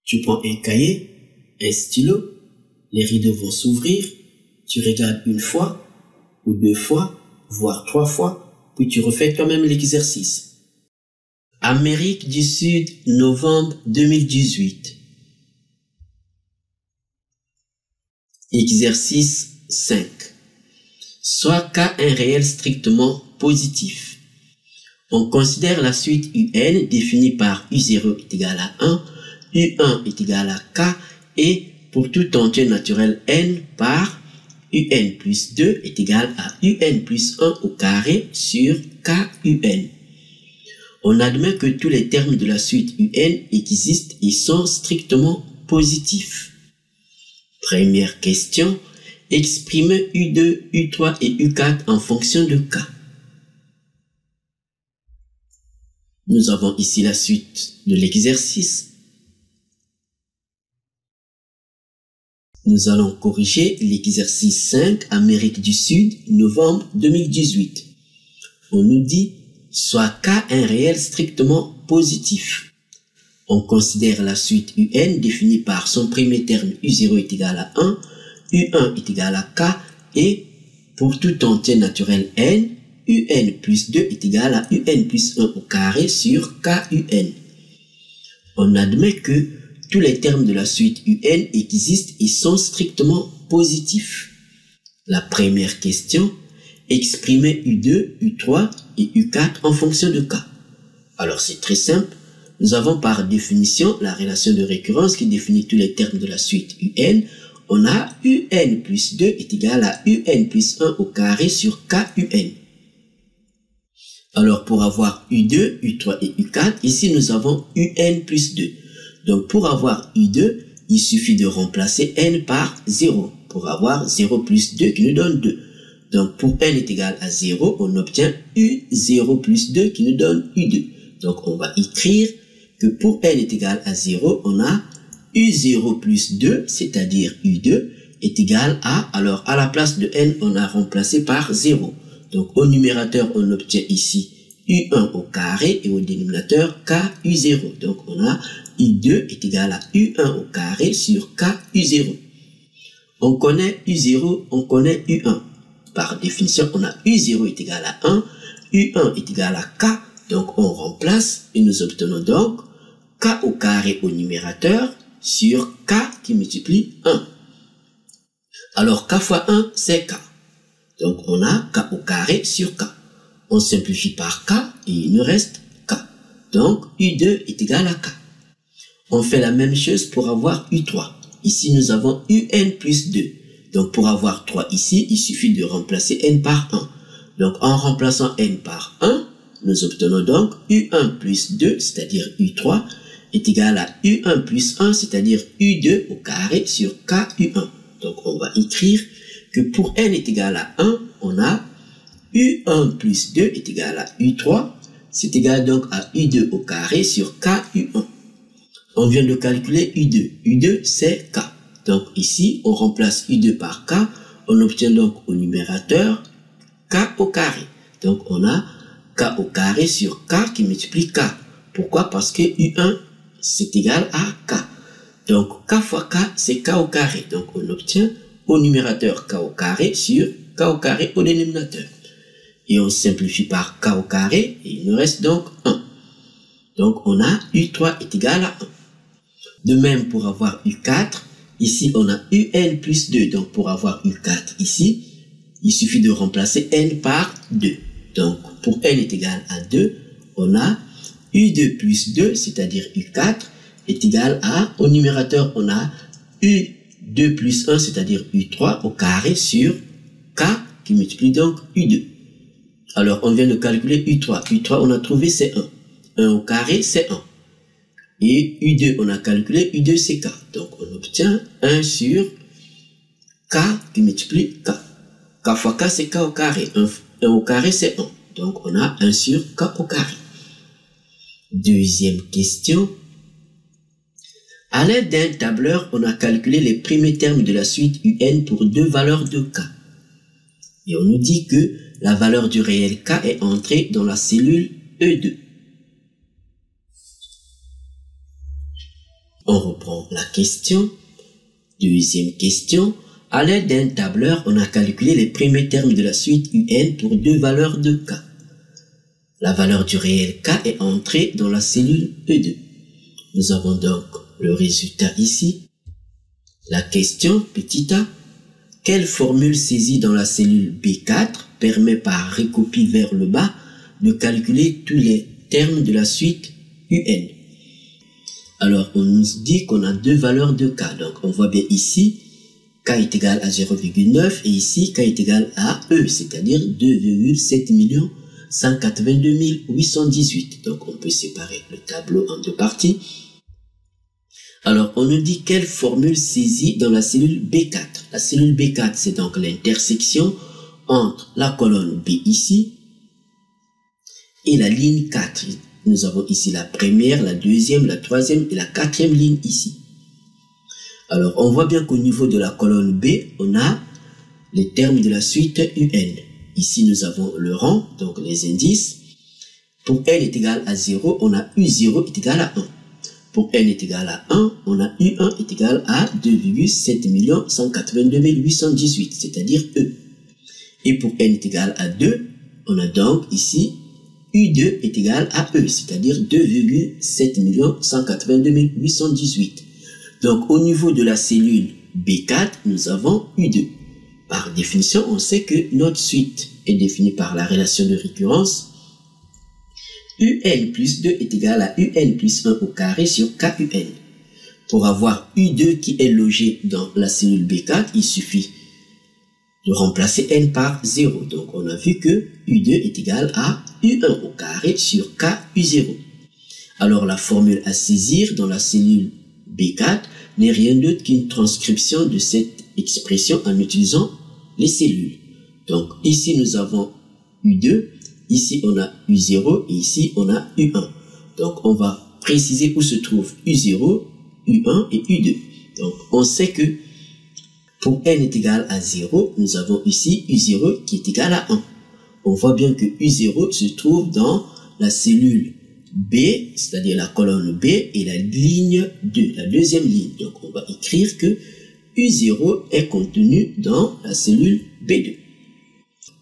Tu prends un cahier, un stylo, les rideaux vont s'ouvrir, tu regardes une fois, ou deux fois, voire trois fois, puis tu refais toi-même l'exercice. Amérique du Sud, novembre 2018. Exercice 5. Soit K un réel strictement positif. On considère la suite UN définie par U0 est égal à 1, U1 est égal à K et pour tout entier naturel n par UN plus 2 est égal à UN plus 1 au carré sur KUN. On admet que tous les termes de la suite UN existent et sont strictement positifs. Première question, exprimez U2, U3 et U4 en fonction de K. Nous avons ici la suite de l'exercice. Nous allons corriger l'exercice 5, Amérique du Sud, novembre 2018. On nous dit, soit K un réel strictement positif. On considère la suite UN définie par son premier terme U0 est égal à 1, U1 est égal à K et pour tout entier naturel n, UN plus 2 est égal à UN plus 1 au carré sur KUN. On admet que tous les termes de la suite UN existent et sont strictement positifs. La première question, exprimez U2, U3 et U4 en fonction de K. Alors c'est très simple. Nous avons par définition la relation de récurrence qui définit tous les termes de la suite UN. On a UN plus 2 est égal à UN plus 1 au carré sur KUN. Alors pour avoir U2, U3 et U4, ici nous avons UN plus 2. Donc pour avoir U2, il suffit de remplacer N par 0 pour avoir 0 plus 2 qui nous donne 2. Donc pour N est égal à 0, on obtient U0 plus 2 qui nous donne U2. Donc on va écrire que pour N est égal à 0, on a U0 plus 2, c'est-à-dire U2, est égal à, alors à la place de N, on a remplacé par 0. Donc au numérateur, on obtient ici U1 au carré et au dénominateur KU0. Donc on a U2 est égal à U1 au carré sur KU0. On connaît U0, on connaît U1. Par définition, on a U0 est égal à 1, U1 est égal à K. Donc on remplace et nous obtenons donc K au carré au numérateur sur K qui multiplie 1. Alors K fois 1, c'est K. Donc on a K au carré sur K. On simplifie par K et il nous reste K. Donc U2 est égal à K. On fait la même chose pour avoir U3. Ici nous avons UN plus 2. Donc pour avoir 3 ici, il suffit de remplacer N par 1. Donc en remplaçant N par 1, nous obtenons donc U1 plus 2, c'est-à-dire U3, est égal à U1 plus 1, c'est-à-dire U2 au carré sur KU1. Donc on va écrire que pour N est égal à 1, on a U1 plus 2 est égal à U3, c'est égal donc à U2 au carré sur KU1. On vient de calculer U2. U2 c'est K. Donc ici, on remplace U2 par K, on obtient donc au numérateur K au carré. Donc on a K au carré sur K qui multiplie K. Pourquoi? Parce que U1 c'est égal à K. Donc K fois K c'est K au carré. Donc on obtient au numérateur K au carré sur K au carré au dénominateur. Et on simplifie par K au carré et il nous reste donc 1. Donc on a U3 est égal à 1. De même pour avoir U4, ici on a UN plus 2. Donc pour avoir U4 ici, il suffit de remplacer N par 2. Donc pour N est égal à 2, on a U2 plus 2, c'est-à-dire U4, est égal à, au numérateur on a U2 plus 1, c'est-à-dire U3 au carré sur K qui multiplie donc U2. Alors on vient de calculer U3. U3 on a trouvé c'est 1. 1 au carré c'est 1. Et U2 on a calculé, U2 c'est K. Donc on obtient 1 sur K qui multiplie K. K fois K c'est K au carré. 1 au carré c'est 1. Donc on a 1 sur K au carré. Deuxième question. À l'aide d'un tableur, on a calculé les premiers termes de la suite UN pour deux valeurs de K. Et on nous dit que la valeur du réel K est entrée dans la cellule E2. On reprend la question. Deuxième question. À l'aide d'un tableur, on a calculé les premiers termes de la suite UN pour deux valeurs de K. La valeur du réel K est entrée dans la cellule E2. Nous avons donc le résultat ici. La question, petit a, quelle formule saisie dans la cellule B4 permet par recopie vers le bas de calculer tous les termes de la suite UN? Alors, on nous dit qu'on a deux valeurs de K. Donc, on voit bien ici, K est égal à 0,9 et ici, K est égal à E, c'est-à-dire 2,7 182 818. Donc, on peut séparer le tableau en deux parties. Alors, on nous dit quelle formule saisie dans la cellule B4. La cellule B4, c'est donc l'intersection entre la colonne B ici et la ligne 4. Nous avons ici la première, la deuxième, la troisième et la quatrième ligne ici. Alors, on voit bien qu'au niveau de la colonne B, on a les termes de la suite UN. Ici, nous avons le rang, donc les indices. Pour n est égal à 0, on a U0 est égal à 1. Pour n est égal à 1, on a U1 est égal à 2,7 182 818, c'est-à-dire E. Et pour n est égal à 2, on a donc ici U2 est égal à E, c'est-à-dire 2,7 182 818. Donc, au niveau de la cellule B4, nous avons U2. Par définition, on sait que notre suite est définie par la relation de récurrence. UN plus 2 est égal à UN plus 1 au carré sur KUN. Pour avoir U2 qui est logé dans la cellule B4, il suffit de remplacer N par 0. Donc, on a vu que U2 est égal à U1 au carré sur KU0. Alors, la formule à saisir dans la cellule B4 n'est rien d'autre qu'une transcription de cette expression en utilisant les cellules. Donc, ici, nous avons U2, ici, on a U0 et ici, on a U1. Donc, on va préciser où se trouvent U0, U1 et U2. Donc, on sait que pour n est égal à 0, nous avons ici U0 qui est égal à 1. On voit bien que U0 se trouve dans la cellule B, c'est-à-dire la colonne B et la ligne 2, la deuxième ligne. Donc, on va écrire que U0 est contenu dans la cellule B2.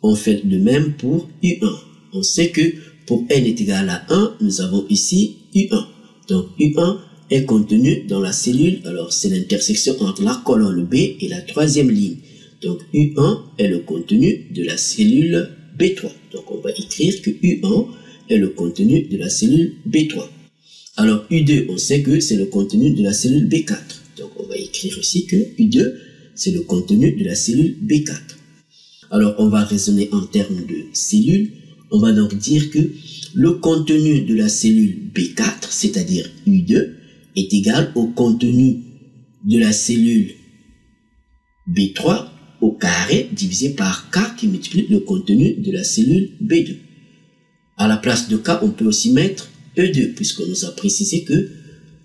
On fait de même pour U1. On sait que pour n est égal à 1, nous avons ici U1. Donc, U1 est contenu dans la cellule, alors c'est l'intersection entre la colonne B et la troisième ligne. Donc, U1 est le contenu de la cellule B3. Donc, on va écrire que U1 est le contenu de la cellule B3. Alors, U2, on sait que c'est le contenu de la cellule B4. Donc, on va écrire ici que U2, c'est le contenu de la cellule B4. Alors, on va raisonner en termes de cellules. On va donc dire que le contenu de la cellule B4, c'est-à-dire U2, est égal au contenu de la cellule B3 au carré divisé par K qui multiplie le contenu de la cellule B2. À la place de K, on peut aussi mettre E2 puisqu'on nous a précisé que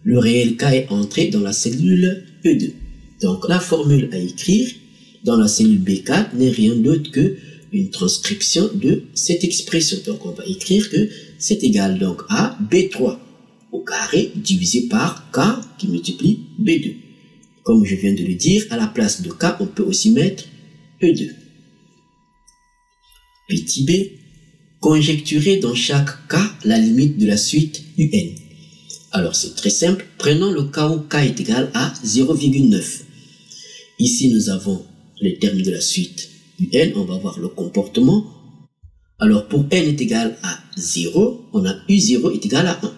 le réel K est entré dans la cellule E2. Donc la formule à écrire dans la cellule B4 n'est rien d'autre que une transcription de cette expression. Donc on va écrire que c'est égal donc à B3 au carré divisé par K qui multiplie B2. Comme je viens de le dire, à la place de K, on peut aussi mettre E2. Petit b, conjecturer dans chaque cas la limite de la suite UN. Alors c'est très simple, prenons le cas où K est égal à 0,9. Ici nous avons les termes de la suite UN, on va voir le comportement. Alors pour n est égal à 0, on a U0 est égal à 1.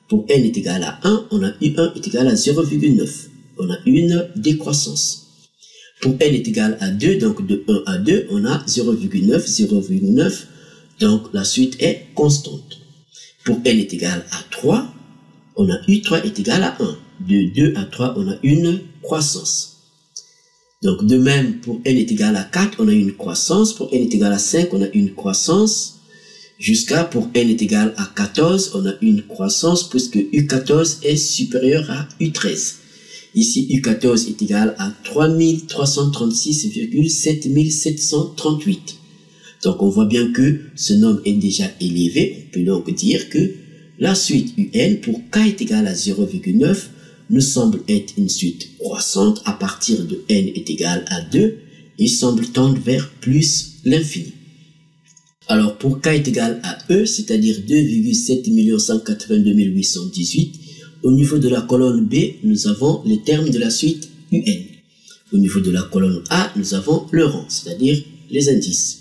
Pour n est égal à 1, on a U1 est égal à 0,9. On a une décroissance. Pour n est égal à 2, donc de 1 à 2, on a 0,9, 0,9. Donc la suite est constante. Pour n est égal à 3, on a U3 est égal à 1. De 2 à 3, on a une croissance. Donc de même, pour n est égal à 4, on a une croissance. Pour n est égal à 5, on a une croissance. Jusqu'à pour n est égal à 14, on a une croissance puisque U14 est supérieur à U13. Ici, U14 est égal à 3336,7738. Donc, on voit bien que ce nombre est déjà élevé. On peut donc dire que la suite UN, pour K est égal à 0,9, nous semble être une suite croissante à partir de n est égal à 2 et semble tendre vers plus l'infini. Alors pour k est égal à e, c'est-à-dire 2,7 182 818, au niveau de la colonne B, nous avons les termes de la suite un. Au niveau de la colonne A, nous avons le rang, c'est-à-dire les indices.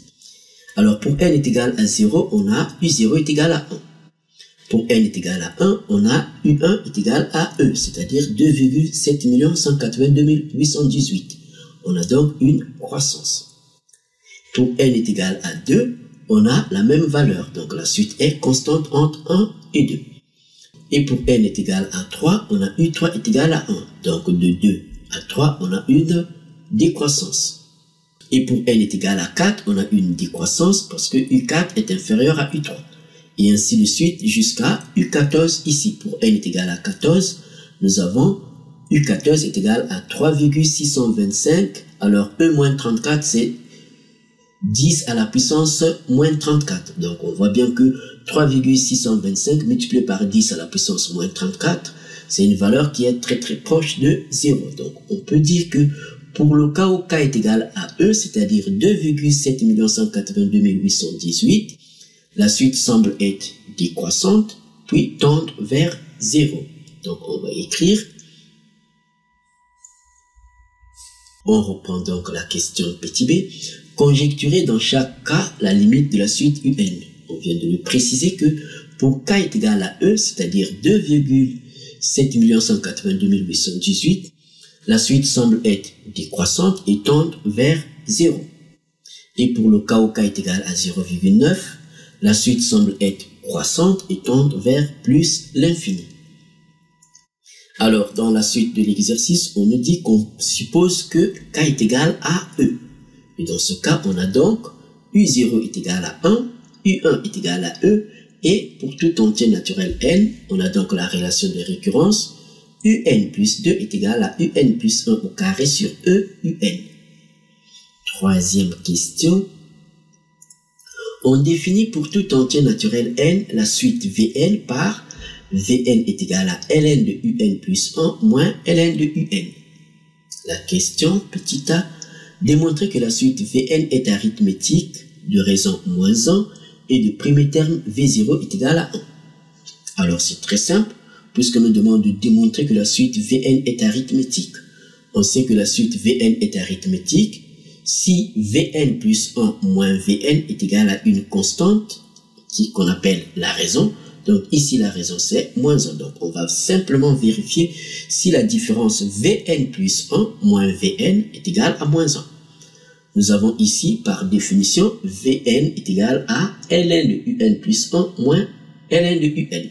Alors pour n est égal à 0, on a u0 est égal à 1. Pour n est égal à 1, on a u1 est égal à e, c'est-à-dire 2,7 182 818. On a donc une croissance. Pour n est égal à 2, on a la même valeur, donc la suite est constante entre 1 et 2. Et pour n est égal à 3, on a u3 est égal à 1. Donc de 2 à 3, on a une décroissance. Et pour n est égal à 4, on a une décroissance parce que u4 est inférieur à u3. Et ainsi de suite jusqu'à u14 ici. Pour n est égal à 14, nous avons u14 est égal à 3,625. Alors e moins 34, c'est 10 à la puissance moins 34. Donc on voit bien que 3,625 multiplié par 10 à la puissance moins 34, c'est une valeur qui est très proche de 0. Donc on peut dire que pour le cas où k est égal à e, c'est-à-dire 2,7 182 818, la suite semble être décroissante, puis tendre vers 0. Donc on va écrire. On reprend donc la question petit b. Conjecturer dans chaque cas la limite de la suite un. On vient de le préciser que pour k est égal à e, c'est-à-dire 2,7 182 818, la suite semble être décroissante et tendre vers 0. Et pour le cas où k est égal à 0,9, la suite semble être croissante et tendre vers plus l'infini. Alors, dans la suite de l'exercice, on nous dit qu'on suppose que k est égal à e. Et dans ce cas, on a donc u0 est égal à 1, u1 est égal à e, et pour tout entier naturel n, on a donc la relation de récurrence, un plus 2 est égal à un plus 1 au carré sur e un. Troisième question. On définit pour tout entier naturel n la suite Vn par Vn est égal à ln de un plus 1 moins ln de un. La question, petit a, démontrer que la suite Vn est arithmétique de raison moins 1 et de premier terme V0 est égal à 1. Alors c'est très simple, puisque nous demande de démontrer que la suite Vn est arithmétique. On sait que la suite Vn est arithmétique si Vn plus 1 moins Vn est égal à une constante qu'on appelle la raison. Donc ici la raison c'est moins 1. Donc on va simplement vérifier si la différence Vn plus 1 moins Vn est égal à moins 1. Nous avons ici par définition Vn est égal à ln de un plus 1 moins ln de un.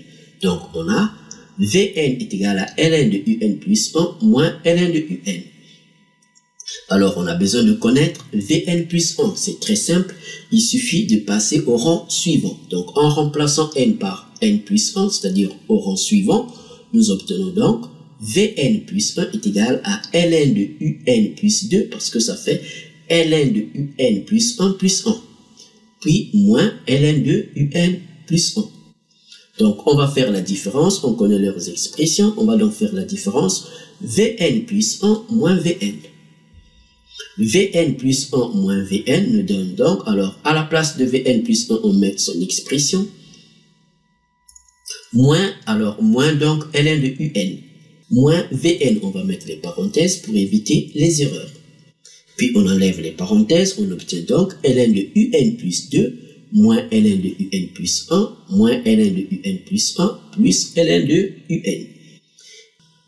Donc on a Vn est égal à ln de un plus 1 moins ln de un. Alors on a besoin de connaître Vn plus 1. C'est très simple. Il suffit de passer au rang suivant. Donc en remplaçant n par n plus 1, c'est-à-dire au rang suivant, nous obtenons donc Vn plus 1 est égal à ln de un plus 2 parce que ça fait ln de un plus 1 plus 1. Puis moins ln de un plus 1. Donc, on va faire la différence. On connaît leurs expressions. On va donc faire la différence. Vn plus 1 moins Vn. Vn plus 1 moins Vn nous donne donc, alors, à la place de Vn plus 1, on met son expression. Moins, alors, moins donc ln de un. Moins Vn, on va mettre les parenthèses pour éviter les erreurs. Puis, on enlève les parenthèses. On obtient donc ln de un plus 2 moins ln de un plus 1, moins ln de un plus 1, plus ln de un.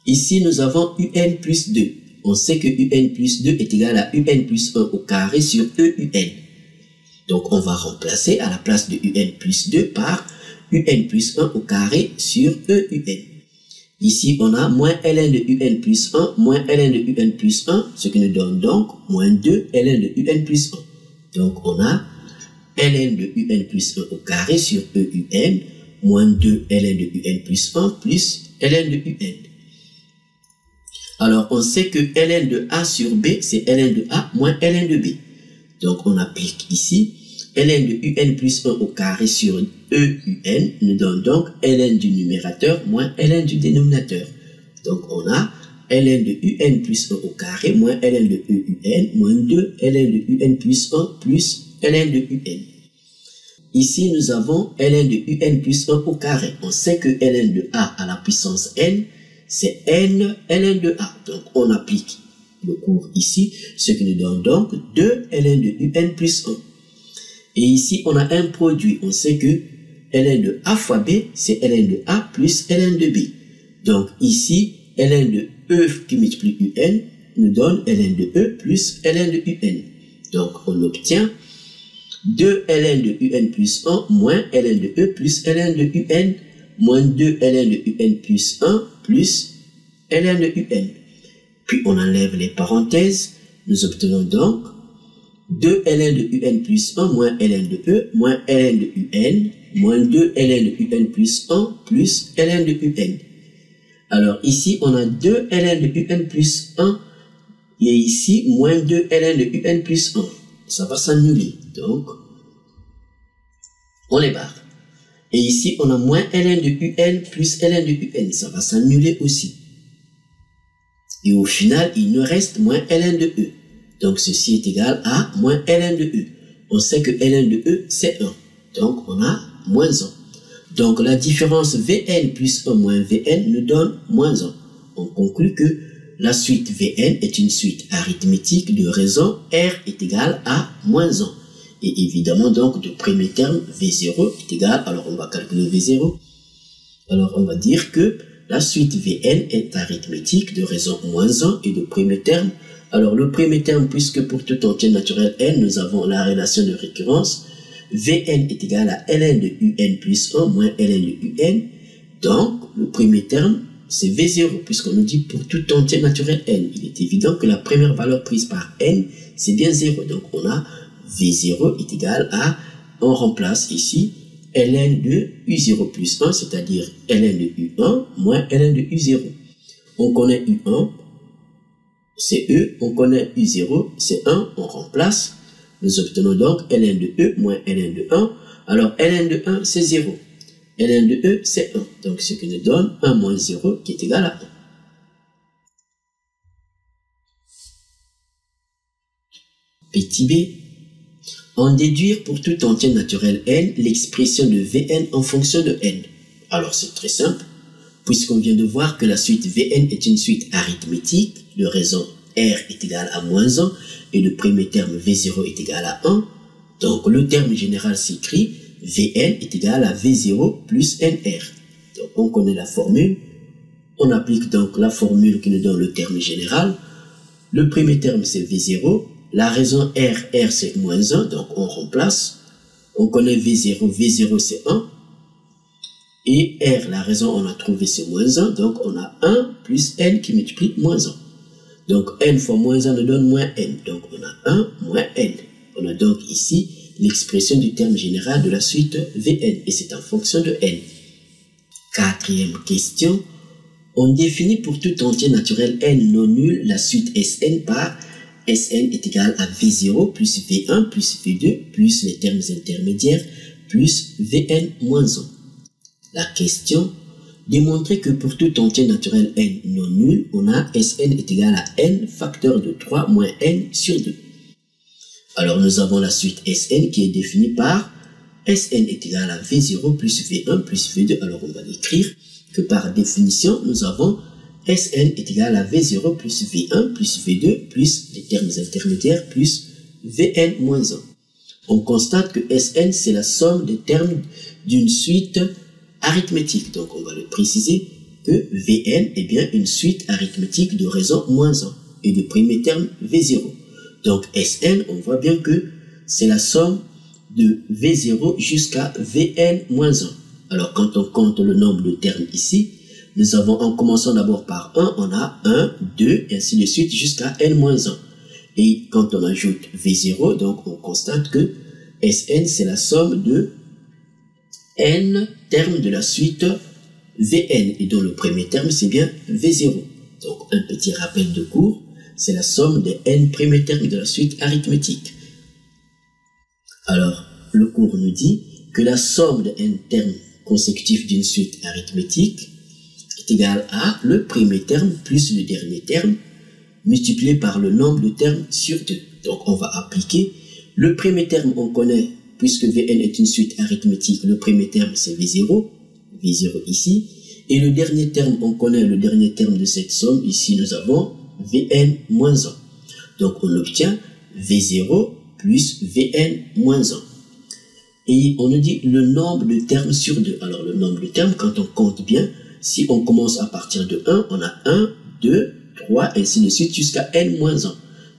Ici, nous avons un plus 2. On sait que un plus 2 est égal à un plus 1 au carré sur un. Donc, on va remplacer à la place de un plus 2 par un plus 1 au carré sur un. Ici, on a moins ln de un plus 1, moins ln de un plus 1, ce qui nous donne donc moins 2 ln de un plus 1. Donc, on a ln de un plus 1 au carré sur un, moins 2 ln de un plus 1 plus ln de un. Alors, on sait que ln de a sur b, c'est ln de a moins ln de b. Donc, on applique ici ln de un plus 1 au carré sur un nous donne donc ln du numérateur moins ln du dénominateur. Donc, on a ln de un plus 1 au carré moins ln de un moins 2 ln de un plus 1 plus ln de un. Ici, nous avons ln de un plus 1 au carré. On sait que ln de a à la puissance n, c'est n ln de a. Donc, on applique le cours ici, ce qui nous donne donc 2 ln de un plus 1. Et ici, on a un produit. On sait que ln de a fois b, c'est ln de a plus ln de b. Donc, ici, ln de e qui multiplie un nous donne ln de e plus ln de un. Donc, on obtient 2 ln de un plus 1 moins ln de e plus ln de un moins 2 ln de un plus 1 plus ln de un. Puis, on enlève les parenthèses. Nous obtenons donc 2 ln de un plus 1 moins ln de e moins ln de un moins 2 ln de un plus 1 plus ln de un. Alors ici, on a 2 ln de un plus 1 et ici, moins 2 ln de un plus 1. Ça va s'annuler. Donc, on les barre. Et ici, on a moins ln de un plus ln de un. Ça va s'annuler aussi. Et au final, il nous reste moins ln de e. Donc, ceci est égal à moins ln de e. On sait que ln de e, c'est 1. Donc, on a moins 1. Donc, la différence Vn plus 1 moins Vn nous donne moins 1. On conclut que la suite Vn est une suite arithmétique de raison R est égal à moins 1. Et évidemment, donc, de premier terme, V0 est égal, alors on va calculer V0. Alors, on va dire que la suite Vn est arithmétique de raison moins 1 et de premier terme. Alors, le premier terme, puisque pour tout entier naturel n, nous avons la relation de récurrence, Vn est égal à ln de un plus 1 moins ln de un. Donc, le premier terme, c'est V0, puisqu'on nous dit pour tout entier naturel n. Il est évident que la première valeur prise par n, c'est bien 0. Donc, on a V0 est égal à, on remplace ici, ln de U0 plus 1, c'est-à-dire ln de U1 moins ln de U0. On connaît U1, c'est E, on connaît U0, c'est 1, on remplace. Nous obtenons donc ln de E moins ln de 1. Alors, ln de 1, c'est 0. ln de E, c'est 1. Donc, ce qui nous donne 1 moins 0 qui est égal à 1. Petit b. En déduire pour tout entier naturel n l'expression de Vn en fonction de n. Alors, c'est très simple. Puisqu'on vient de voir que la suite Vn est une suite arithmétique de raison R est égal à moins 1 et le premier terme V0 est égal à 1. Donc, le terme général s'écrit Vn est égal à V0 plus NR. Donc, on connaît la formule. On applique donc la formule qui nous donne le terme général. Le premier terme, c'est V0. La raison R c'est moins 1. Donc, on remplace. On connaît V0. V0, c'est 1. Et R, la raison, on a trouvé, c'est moins 1. Donc, on a 1 plus N qui multiplie moins 1. Donc, N fois moins 1 nous donne moins N. Donc, on a 1 moins N. On a donc ici l'expression du terme général de la suite Vn. Et c'est en fonction de N. Quatrième question. On définit pour tout entier naturel N non nul la suite Sn par Sn est égal à V0 plus V1 plus V2 plus les termes intermédiaires plus Vn moins 1. La question, démontrer que pour tout entier naturel n non nul, on a Sn est égal à n facteur de 3 moins n sur 2. Alors nous avons la suite Sn qui est définie par Sn est égal à V0 plus V1 plus V2. Alors on va l'écrire que par définition, nous avons Sn est égal à V0 plus V1 plus V2 plus les termes intermédiaires plus Vn moins 1. On constate que Sn c'est la somme des termes d'une suite arithmétique. Donc, on va le préciser que Vn est bien une suite arithmétique de raison moins 1 et de premier terme V0. Donc, Sn, on voit bien que c'est la somme de V0 jusqu'à Vn moins 1. Alors, quand on compte le nombre de termes ici, nous avons, en commençant d'abord par 1, on a 1, 2, et ainsi de suite jusqu'à n moins 1. Et quand on ajoute V0, donc on constate que Sn, c'est la somme de n termes de la suite Vn et dont le premier terme c'est bien V0. Donc un petit rappel de cours, c'est la somme des n premiers termes de la suite arithmétique. Alors le cours nous dit que la somme de n termes consécutifs d'une suite arithmétique est est égal à le premier terme plus le dernier terme multiplié par le nombre de termes sur 2. Donc, on va appliquer. Le premier terme, on connaît, puisque Vn est une suite arithmétique, le premier terme, c'est V0. V0 ici. Et le dernier terme, on connaît le dernier terme de cette somme. Ici, nous avons Vn moins 1. Donc, on obtient V0 plus Vn moins 1. Et on nous dit le nombre de termes sur 2. Alors, le nombre de termes, quand on compte bien, si on commence à partir de 1, on a 1, 2, 3, ainsi de suite, jusqu'à n-1.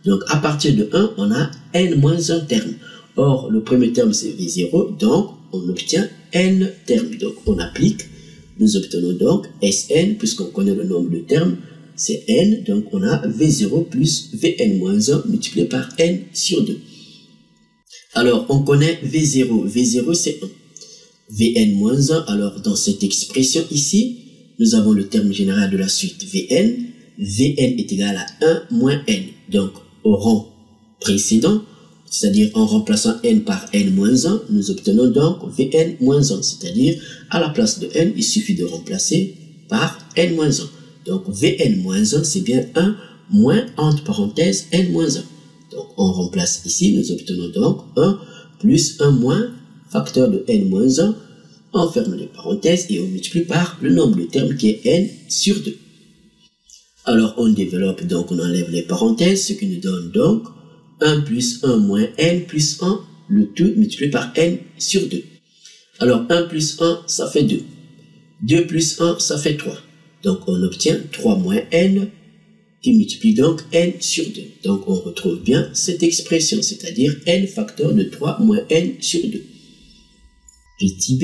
Donc, à partir de 1, on a n-1 termes. Or, le premier terme, c'est V0, donc on obtient n termes. Donc, on applique, nous obtenons donc Sn, puisqu'on connaît le nombre de termes, c'est n, donc on a V0 plus Vn-1 multiplié par n sur 2. Alors, on connaît V0. V0, c'est 1. Vn-1, alors dans cette expression ici, nous avons le terme général de la suite Vn. Vn est égal à 1 moins n. Donc, au rang précédent, c'est-à-dire en remplaçant n par n-1, nous obtenons donc Vn-1. C'est-à-dire, à la place de n, il suffit de remplacer par n-1. Donc, Vn-1, c'est bien 1 moins, entre parenthèses, n-1. Donc, on remplace ici, nous obtenons donc 1 plus 1 moins, facteur de n-1, on ferme les parenthèses et on multiplie par le nombre de termes qui est n sur 2. Alors, on développe, donc on enlève les parenthèses, ce qui nous donne donc 1 plus 1 moins n plus 1, le tout multiplié par n sur 2. Alors, 1 plus 1, ça fait 2. 2 plus 1, ça fait 3. Donc, on obtient 3 moins n, qui multiplie donc n sur 2. Donc, on retrouve bien cette expression, c'est-à-dire n facteur de 3 moins n sur 2. Petit b,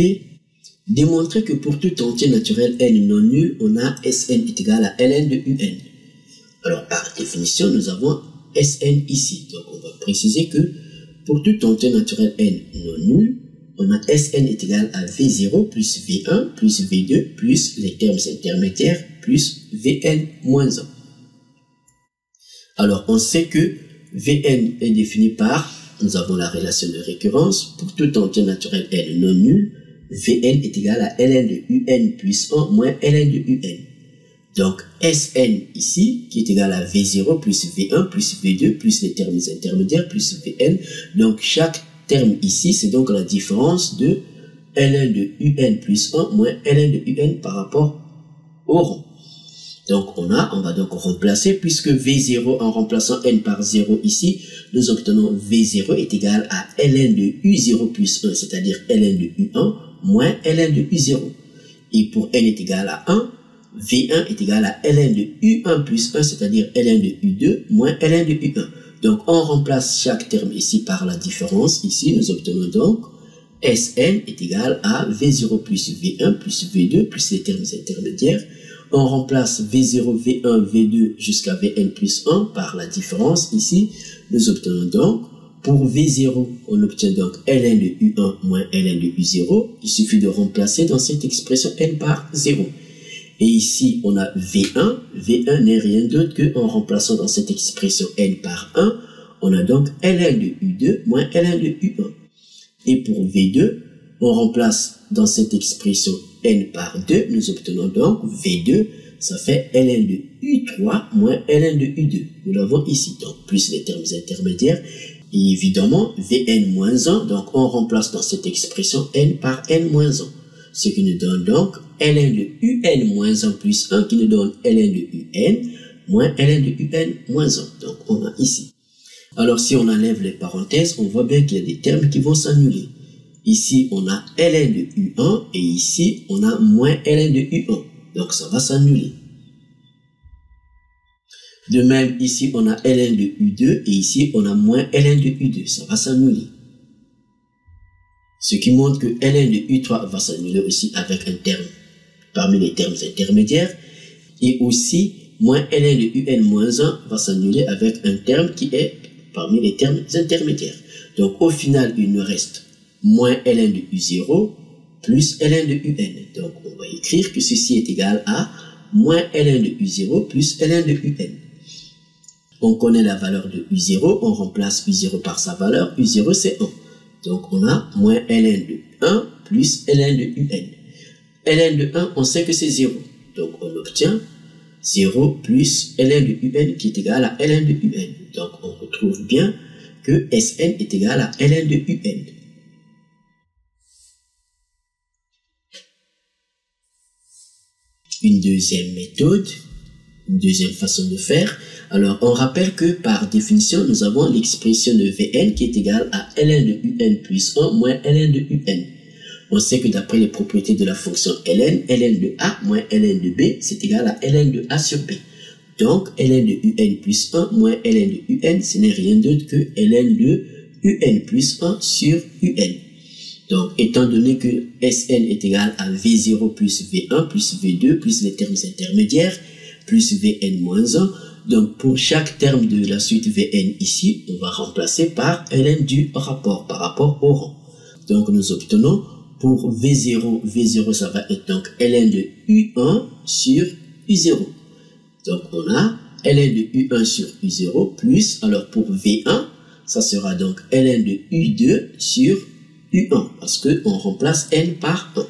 démontrer que pour tout entier naturel n non nul, on a Sn est égal à ln de un. Alors, par définition, nous avons Sn ici. Donc, on va préciser que pour tout entier naturel n non nul, on a Sn est égal à V0 plus V1 plus V2 plus les termes intermédiaires plus Vn moins 1. Alors, on sait que Vn est défini par, nous avons la relation de récurrence, pour tout entier naturel n non nul, Vn est égal à ln de un plus 1 moins ln de un. Donc, Sn ici, qui est égal à V0 plus V1 plus V2 plus les termes intermédiaires plus Vn. Donc, chaque terme ici, c'est donc la différence de ln de un plus 1 moins ln de un par rapport au rang. Donc, on va donc remplacer, puisque V0, en remplaçant n par 0 ici, nous obtenons V0 est égal à ln de U0 plus 1, c'est-à-dire ln de U1 moins ln de U0. Et pour n est égal à 1, V1 est égal à ln de U1 plus 1, c'est-à-dire ln de U2 moins ln de U1. Donc, on remplace chaque terme ici par la différence. Ici, nous obtenons donc Sn est égal à V0 plus V1 plus V2 plus les termes intermédiaires. On remplace V0, V1, V2 jusqu'à Vn plus 1 par la différence. Ici, nous obtenons donc, pour V0, on obtient donc ln de U1 moins ln de U0. Il suffit de remplacer dans cette expression n par 0. Et ici, on a V1. V1 n'est rien d'autre qu'en remplaçant dans cette expression n par 1, on a donc ln de U2 moins ln de U1. Et pour V2, on remplace dans cette expression n par 2, nous obtenons donc V2, ça fait ln de U3 moins ln de U2. Nous l'avons ici, donc plus les termes intermédiaires. Et évidemment, Vn moins 1, donc on remplace dans cette expression n par n moins 1. Ce qui nous donne donc ln de un moins 1 plus 1 qui nous donne ln de un moins ln de un moins 1. Donc on a ici. Alors si on enlève les parenthèses, on voit bien qu'il y a des termes qui vont s'annuler. Ici, on a ln de U1 et ici, on a moins ln de U1. Donc, ça va s'annuler. De même, ici, on a ln de U2 et ici, on a moins ln de U2. Ça va s'annuler. Ce qui montre que ln de U3 va s'annuler aussi avec un terme parmi les termes intermédiaires. Et aussi, moins ln de un moins 1 va s'annuler avec un terme qui est parmi les termes intermédiaires. Donc, au final, il nous reste moins ln de U0 plus ln de un. Donc, on va écrire que ceci est égal à moins ln de U0 plus ln de un. On connaît la valeur de U0, on remplace U0 par sa valeur. U0, c'est 1. Donc, on a moins ln de 1 plus ln de un. Ln de 1, on sait que c'est 0. Donc on obtient 0 plus ln de un qui est égal à ln de un. Donc on retrouve bien que Sn est égal à ln de un. Une deuxième méthode, une deuxième façon de faire. Alors on rappelle que par définition nous avons l'expression de Vn qui est égale à ln de un plus 1 moins ln de un. On sait que d'après les propriétés de la fonction ln, ln de a moins ln de b, c'est égal à ln de a sur b. Donc, ln de un plus 1 moins ln de un, ce n'est rien d'autre que ln de un plus 1 sur un. Donc, étant donné que Sn est égal à V0 plus V1 plus V2 plus les termes intermédiaires plus Vn moins 1, donc pour chaque terme de la suite Vn ici, on va remplacer par ln du rapport, par rapport au rang. Donc, nous obtenons pour V0 ça va être donc ln de U1 sur U0. Donc on a ln de U1 sur U0 plus, alors pour V1, ça sera donc ln de U2 sur U1, parce qu'on remplace n par 1.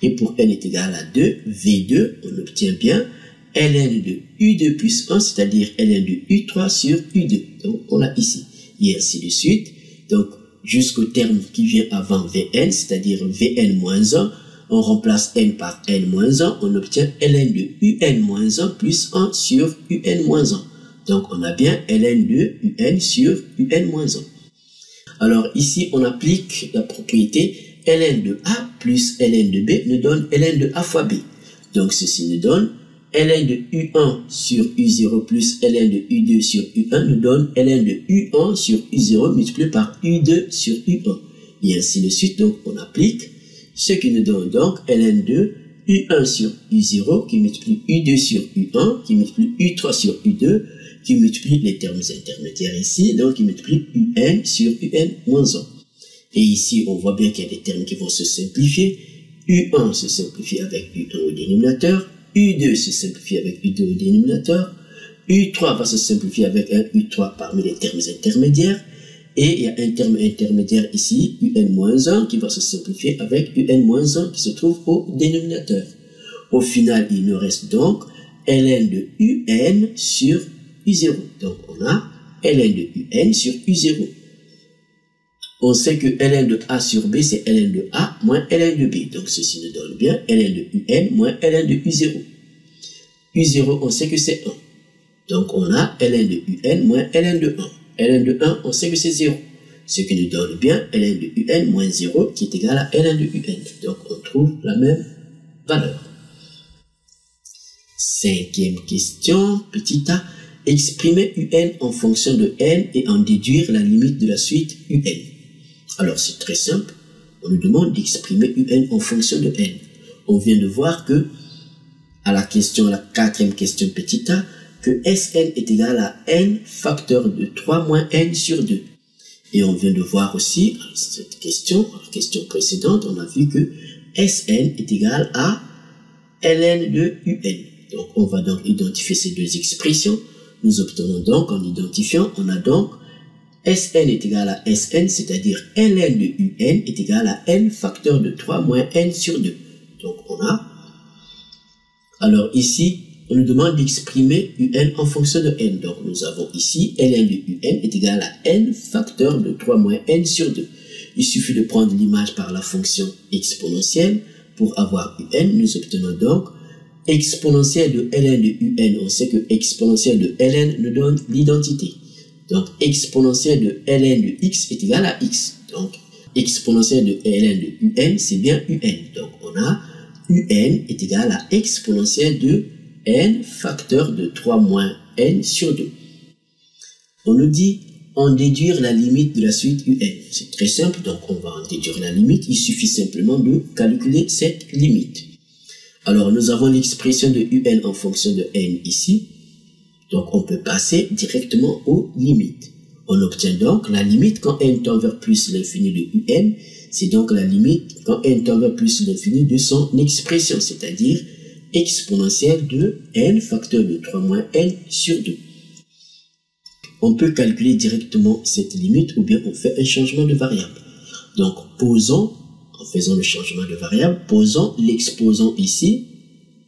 Et pour n est égal à 2, V2, on obtient bien ln de U2 plus 1, c'est-à-dire ln de U3 sur U2. Donc on l'a ici. Et ainsi de suite. Donc jusqu'au terme qui vient avant Vn, c'est-à-dire Vn moins 1, on remplace n par n moins 1, on obtient ln de un moins 1 plus 1 sur un moins 1. Donc on a bien ln de un sur un moins 1. Alors ici on applique la propriété ln de a plus ln de b nous donne ln de a fois b. Donc ceci nous donne ln de U1 sur U0 plus ln de U2 sur U1 nous donne ln de U1 sur U0 multiplié par U2 sur U1. Et ainsi de suite, donc on applique, ce qui nous donne donc ln de U1 sur U0 qui multiplie U2 sur U1, qui multiplie U3 sur U2, qui multiplie les termes intermédiaires ici, donc qui multiplie UN sur UN moins 1. Et ici, on voit bien qu'il y a des termes qui vont se simplifier. U1 se simplifie avec U1 au dénominateur. U2 se simplifie avec U2 au dénominateur. U3 va se simplifier avec un U3 parmi les termes intermédiaires. Et il y a un terme intermédiaire ici, UN-1, qui va se simplifier avec UN-1 qui se trouve au dénominateur. Au final, il nous reste donc ln de UN sur U0. Donc on a ln de UN sur U0. On sait que ln de A sur B, c'est ln de A moins ln de B. Donc ceci nous donne bien ln de UN moins ln de U0. U0, on sait que c'est 1. Donc on a ln de UN moins ln de 1. ln de 1, on sait que c'est 0. Ce qui nous donne bien ln de UN moins 0 qui est égal à ln de UN. Donc on trouve la même valeur. Cinquième question, petit a. Exprimer UN en fonction de n et en déduire la limite de la suite UN. Alors c'est très simple, on nous demande d'exprimer UN en fonction de n. On vient de voir que, à la quatrième question petit a, que Sn est égal à n facteur de 3 moins n sur 2. Et on vient de voir aussi, cette question, la question précédente, on a vu que Sn est égal à ln de UN. Donc on va donc identifier ces deux expressions. Nous obtenons donc, en identifiant, on a donc Sn est égal à Sn, c'est-à-dire ln de UN est égal à n facteur de 3 moins n sur 2. Donc on a, alors ici, on nous demande d'exprimer UN en fonction de n. Donc nous avons ici ln de UN est égal à n facteur de 3 moins n sur 2. Il suffit de prendre l'image par la fonction exponentielle pour avoir UN. Nous obtenons donc exponentielle de ln de UN. On sait que exponentielle de ln nous donne l'identité. Donc exponentielle de ln de x est égal à x. Donc exponentielle de ln de UN, c'est bien UN. Donc on a UN est égal à exponentielle de n facteur de 3 moins n sur 2. On nous dit en déduire la limite de la suite UN. C'est très simple, donc on va en déduire la limite. Il suffit simplement de calculer cette limite. Alors nous avons l'expression de UN en fonction de n ici. Donc on peut passer directement aux limites. On obtient donc la limite quand n tend vers plus l'infini de UN. C'est donc la limite quand n tend vers plus l'infini de son expression, c'est-à-dire exponentielle de n facteur de 3 moins n sur 2. On peut calculer directement cette limite ou bien on fait un changement de variable. Donc posons, en faisant le changement de variable, posons l'exposant ici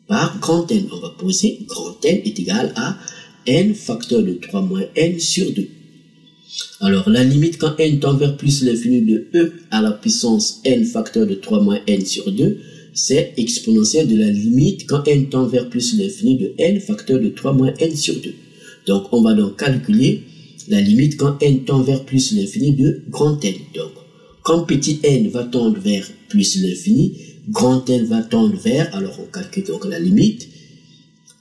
par grand N. On va poser grand N est égal à N facteur de 3 moins N sur 2. Alors, la limite quand N tend vers plus l'infini de E à la puissance N facteur de 3 moins N sur 2, c'est exponentielle de la limite quand N tend vers plus l'infini de N facteur de 3 moins N sur 2. Donc, on va donc calculer la limite quand N tend vers plus l'infini de grand N. Donc, quand petit n va tendre vers plus l'infini, grand N va tendre vers, alors on calcule donc la limite.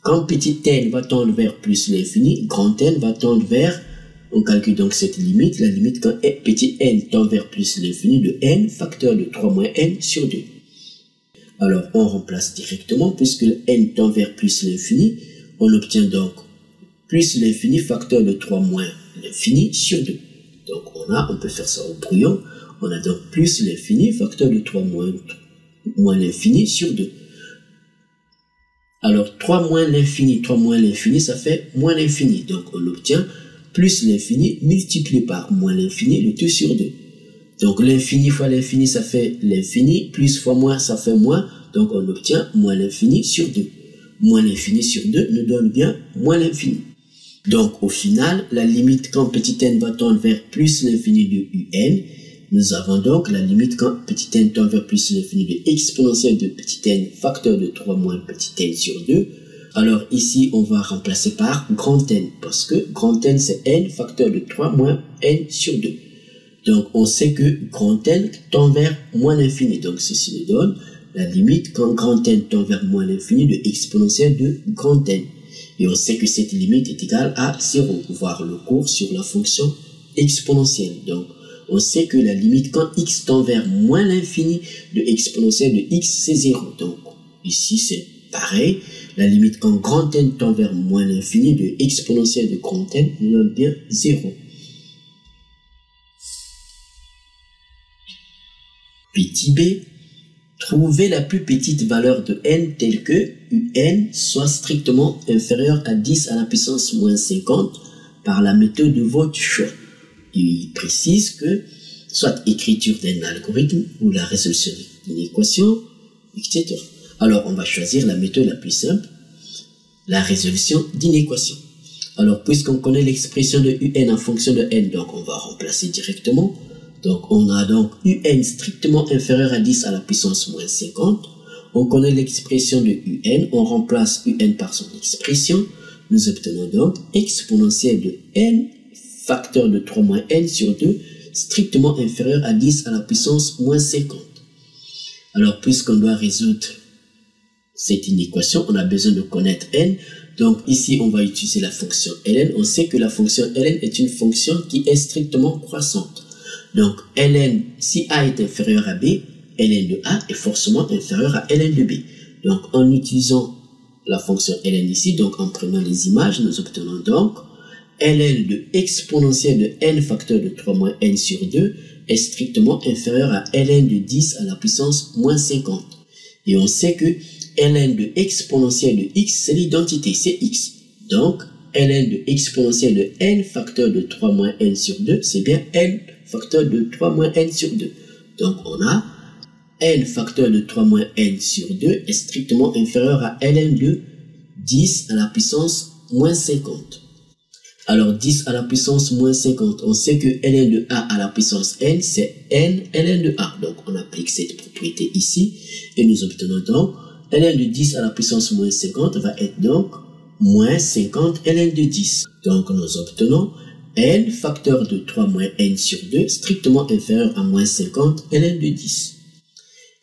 Quand petit n va tendre vers plus l'infini, grand N va tendre vers, on calcule donc cette limite, la limite quand petit n tend vers plus l'infini de n facteur de 3 moins n sur 2. Alors on remplace directement, puisque le n tend vers plus l'infini, on obtient donc plus l'infini facteur de 3 moins l'infini sur 2. Donc on peut faire ça au brouillon, on a donc plus l'infini facteur de 3 moins l'infini sur 2. Alors 3 moins l'infini, ça fait moins l'infini. Donc on obtient plus l'infini multiplié par moins l'infini, le tout sur 2. Donc l'infini fois l'infini, ça fait l'infini, plus fois moins, ça fait moins. Donc on obtient moins l'infini sur 2. Moins l'infini sur 2 nous donne bien moins l'infini. Donc au final, la limite quand petit n va tendre vers plus l'infini de un, nous avons donc la limite quand petit n tend vers plus l'infini de exponentielle de petit n facteur de 3 moins petit n sur 2. Alors ici, on va remplacer par grand N, parce que grand N, c'est n facteur de 3 moins n sur 2. Donc, on sait que grand N tend vers moins l'infini. Donc, ceci nous donne la limite quand grand N tend vers moins l'infini de exponentielle de grand N. Et on sait que cette limite est égale à 0, voir le cours sur la fonction exponentielle. Donc, on sait que la limite quand x tend vers moins l'infini de exponentielle de x, c'est 0. Donc, ici, c'est pareil. La limite quand grand N tend vers moins l'infini de exponentielle de grand N nous donne bien 0. Petit b, trouvez la plus petite valeur de n telle que un soit strictement inférieur à 10 à la puissance moins 50 par la méthode de votre choix. Il précise que soit écriture d'un algorithme ou la résolution d'une équation, etc. Alors, on va choisir la méthode la plus simple, la résolution d'une équation. Alors, puisqu'on connaît l'expression de un en fonction de n, donc on va remplacer directement. Donc, on a donc un strictement inférieur à 10 à la puissance moins 50. On connaît l'expression de un, on remplace un par son expression. Nous obtenons donc exponentielle de n facteur de 3 moins n sur 2 strictement inférieur à 10 à la puissance moins 50. Alors, puisqu'on doit résoudre cette inéquation, on a besoin de connaître n. Donc ici, on va utiliser la fonction ln. On sait que la fonction ln est une fonction qui est strictement croissante. Donc ln, si a est inférieur à b, ln de a est forcément inférieur à ln de b. Donc en utilisant la fonction ln ici, donc en prenant les images, nous obtenons donc ln de exponentielle de n facteur de 3 moins n sur 2 est strictement inférieur à ln de 10 à la puissance moins 50. Et on sait que ln de exponentielle de x, c'est l'identité, c'est x. Donc, ln de exponentielle de n facteur de 3 moins n sur 2, c'est bien n facteur de 3 moins n sur 2. Donc, on a n facteur de 3 moins n sur 2 est strictement inférieur à ln de 10 à la puissance moins 50. Alors, 10 à la puissance moins 50, on sait que ln de a à la puissance n, c'est n ln de a. Donc, on applique cette propriété ici et nous obtenons donc ln de 10 à la puissance moins 50 va être donc moins 50 ln de 10. Donc, nous obtenons n facteur de 3 moins n sur 2 strictement inférieur à moins 50 ln de 10.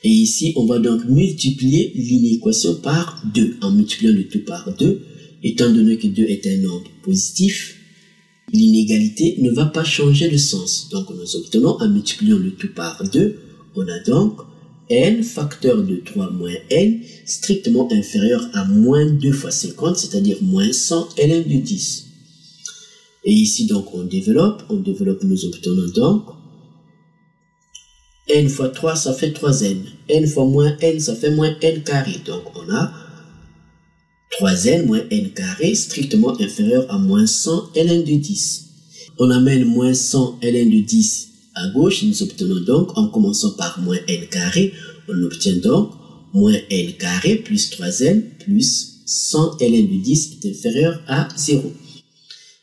Et ici, on va donc multiplier l'inéquation par 2. En multipliant le tout par 2, étant donné que 2 est un nombre positif, l'inégalité ne va pas changer de sens. Donc, nous obtenons, en multipliant le tout par 2, on a donc n facteur de 3 moins n strictement inférieur à moins 2 fois 50, c'est-à-dire moins 100 ln de 10. Et ici, donc, on développe, nous obtenons donc n fois 3, ça fait 3n. n fois moins n, ça fait moins n carré. Donc, on a 3n moins n carré strictement inférieur à moins 100 ln de 10. On amène moins 100 ln de 10 à gauche, nous obtenons donc, en commençant par moins n carré, on obtient donc moins n carré plus 3n plus 100 ln de 10 est inférieur à 0.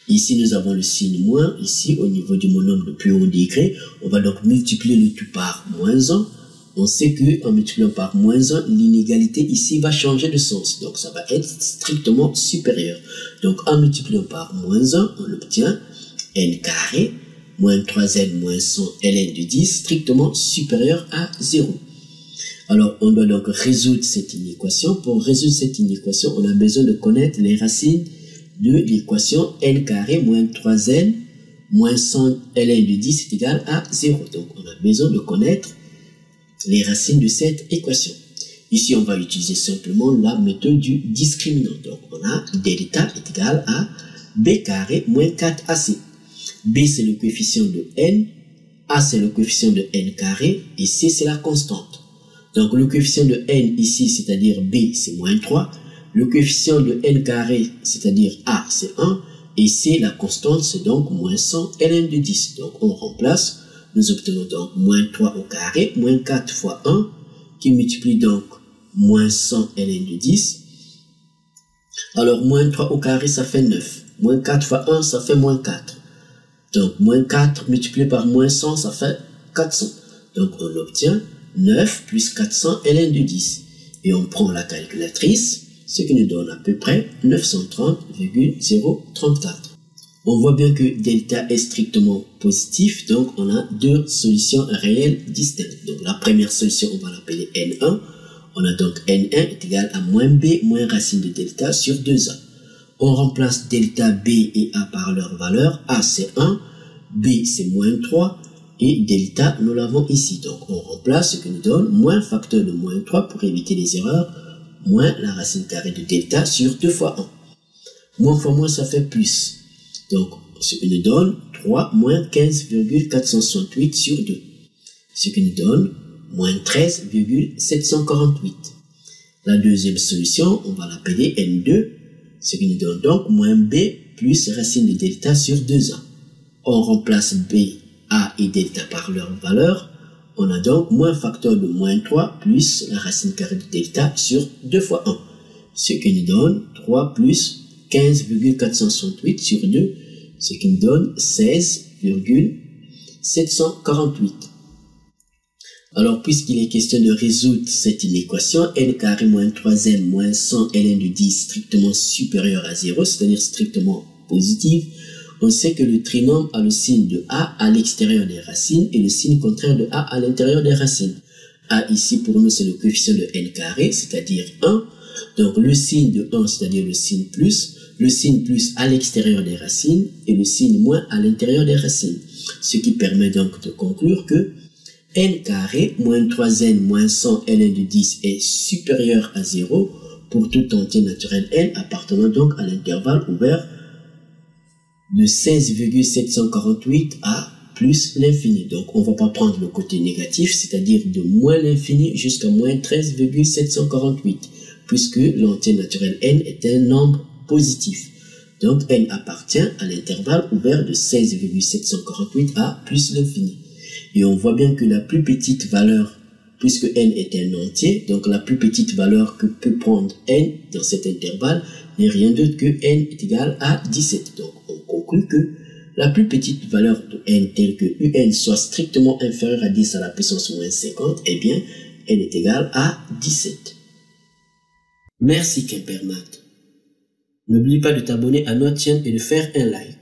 Ici, nous avons le signe moins. Ici, au niveau du monombre de plus haut degré, on va donc multiplier le tout par moins 1. On sait qu'en multipliant par moins 1, l'inégalité ici va changer de sens. Donc, ça va être strictement supérieur. Donc, en multipliant par moins 1, on obtient n carré moins 3n moins 100 ln de 10 strictement supérieur à 0. Alors, on doit donc résoudre cette inéquation. Pour résoudre cette inéquation, on a besoin de connaître les racines de l'équation n carré moins 3n moins 100 ln de 10 est égal à 0. Donc, on a besoin de connaître les racines de cette équation. Ici, on va utiliser simplement la méthode du discriminant. Donc, on a delta est égal à b carré moins 4ac. B, c'est le coefficient de n, a, c'est le coefficient de n carré, et c, c'est la constante. Donc, le coefficient de n ici, c'est-à-dire b, c'est moins 3. Le coefficient de n carré, c'est-à-dire a, c'est 1. Et c, la constante, c'est donc moins 100 ln de 10. Donc, on remplace. Nous obtenons donc moins 3 au carré, moins 4 fois 1, qui multiplie donc moins 100 ln de 10. Alors, moins 3 au carré, ça fait 9. Moins 4 fois 1, ça fait moins 4. Donc, moins 4 multiplié par moins 100, ça fait 400. Donc, on obtient 9 plus 400 ln de 10. Et on prend la calculatrice, ce qui nous donne à peu près 930,034. On voit bien que delta est strictement positif, donc on a deux solutions réelles distinctes. Donc la première solution, on va l'appeler N1. On a donc N1 est égal à moins B moins racine de delta sur 2A. On remplace delta B et A par leur valeur. A c'est 1, B c'est moins 3 et delta nous l'avons ici. Donc on remplace ce qui nous donne moins facteur de moins 3 pour éviter les erreurs, moins la racine carrée de delta sur 2 fois 1. Moins fois moins ça fait plus. Donc, ce qui nous donne 3 moins 15,468 sur 2. Ce qui nous donne moins 13,748. La deuxième solution, on va l'appeler N2. Ce qui nous donne donc moins B plus racine de delta sur 2A. On remplace B, A et delta par leur valeur. On a donc moins facteur de moins 3 plus la racine carrée de delta sur 2 fois 1. Ce qui nous donne 3 plus 15,468 sur 2, ce qui nous donne 16,748. Alors, puisqu'il est question de résoudre cette inéquation, n carré moins 3n moins 100 ln de 10 strictement supérieur à 0, c'est-à-dire strictement positif, on sait que le trinôme a le signe de a à l'extérieur des racines et le signe contraire de a à l'intérieur des racines. A ici, pour nous, c'est le coefficient de n carré, c'est-à-dire 1. Donc, le signe de 1, c'est-à-dire le signe plus à l'extérieur des racines et le signe moins à l'intérieur des racines. Ce qui permet donc de conclure que n carré moins 3n moins 100 ln de 10 est supérieur à 0 pour tout entier naturel n appartenant donc à l'intervalle ouvert de 16,748 à plus l'infini. Donc, on ne va pas prendre le côté négatif, c'est-à-dire de moins l'infini jusqu'à moins 13,748. Puisque l'entier naturel n est un nombre positif. Donc, n appartient à l'intervalle ouvert de 16,748 à plus l'infini. Et on voit bien que la plus petite valeur, puisque n est un entier, donc la plus petite valeur que peut prendre n dans cet intervalle n'est rien d'autre que n est égal à 17. Donc, on conclut que la plus petite valeur de n telle que un soit strictement inférieure à 10 à la puissance moins 50, eh bien, n est égal à 17. Merci Quimpermat. N'oublie pas de t'abonner à notre chaîne et de faire un like.